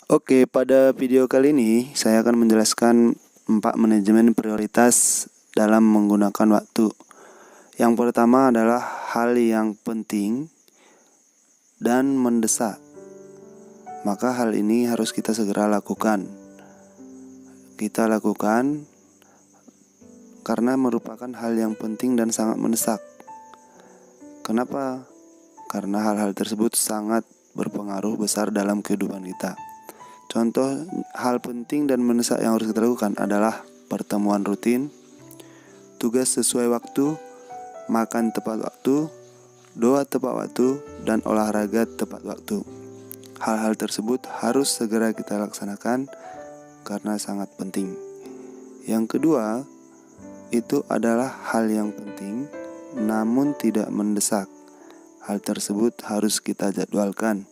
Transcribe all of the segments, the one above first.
Oke, pada video kali ini saya akan menjelaskan 4 manajemen prioritas dalam menggunakan waktu. Yang pertama adalah hal yang penting dan mendesak. Maka hal ini harus kita segera lakukan. Kita lakukan karena merupakan hal yang penting dan sangat mendesak. Kenapa? Karena hal-hal tersebut sangat berpengaruh besar dalam kehidupan kita. Contoh hal penting dan mendesak yang harus kita lakukan adalah pertemuan rutin, tugas sesuai waktu, makan tepat waktu, doa tepat waktu, dan olahraga tepat waktu. Hal-hal tersebut harus segera kita laksanakan karena sangat penting. Yang kedua, itu adalah hal yang penting namun tidak mendesak. Hal tersebut harus kita jadwalkan.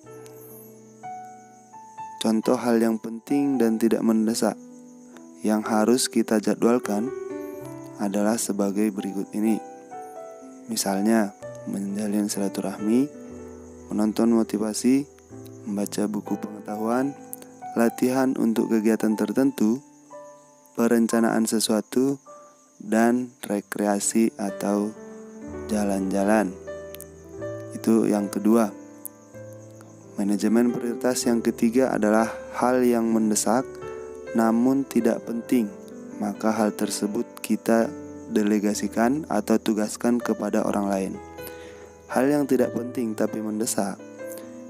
Contoh hal yang penting dan tidak mendesak yang harus kita jadwalkan adalah sebagai berikut ini. Misalnya, menjalin silaturahmi, menonton motivasi, membaca buku pengetahuan, latihan untuk kegiatan tertentu, perencanaan sesuatu, dan rekreasi atau jalan-jalan. Itu yang kedua. Manajemen prioritas yang ketiga adalah hal yang mendesak namun tidak penting. Maka hal tersebut kita delegasikan atau tugaskan kepada orang lain. Hal yang tidak penting tapi mendesak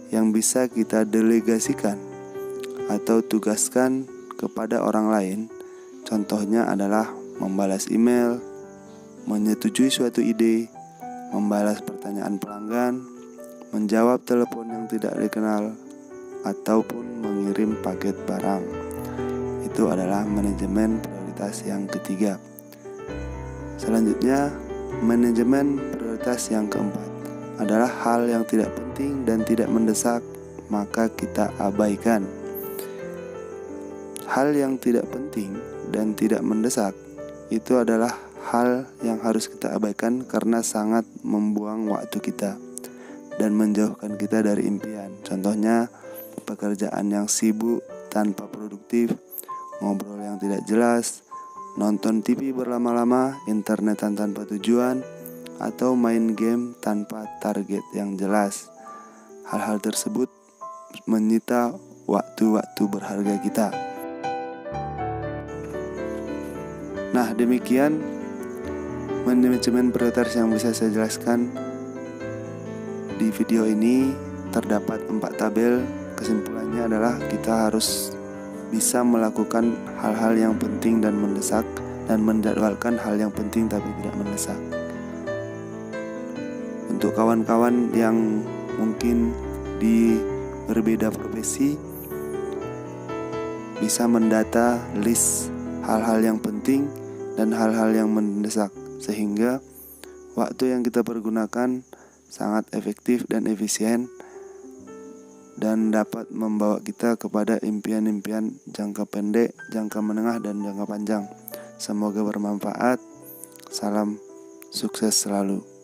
yang bisa kita delegasikan atau tugaskan kepada orang lain, contohnya adalah membalas email, menyetujui suatu ide, membalas pertanyaan pelanggan, menjawab telepon yang tidak dikenal, ataupun mengirim paket barang. Itu adalah manajemen prioritas yang ketiga. Selanjutnya, manajemen prioritas yang keempat adalah hal yang tidak penting dan tidak mendesak, maka kita abaikan. Hal yang tidak penting dan tidak mendesak itu adalah hal yang harus kita abaikan karena sangat membuang waktu kita dan menjauhkan kita dari impian. Contohnya, pekerjaan yang sibuk tanpa produktif, ngobrol yang tidak jelas, nonton TV berlama-lama, internetan tanpa tujuan, atau main game tanpa target yang jelas. Hal-hal tersebut menyita waktu-waktu berharga kita. Nah, demikian manajemen prioritas yang bisa saya jelaskan. Di video ini terdapat 4 tabel. Kesimpulannya adalah kita harus bisa melakukan hal-hal yang penting dan mendesak dan menjadwalkan hal yang penting tapi tidak mendesak. Untuk kawan-kawan yang mungkin di berbeda profesi, bisa mendata list hal-hal yang penting dan hal-hal yang mendesak, sehingga waktu yang kita pergunakan sangat efektif dan efisien dan dapat membawa kita kepada impian-impian jangka pendek, jangka menengah, dan jangka panjang. Semoga bermanfaat. Salam sukses selalu.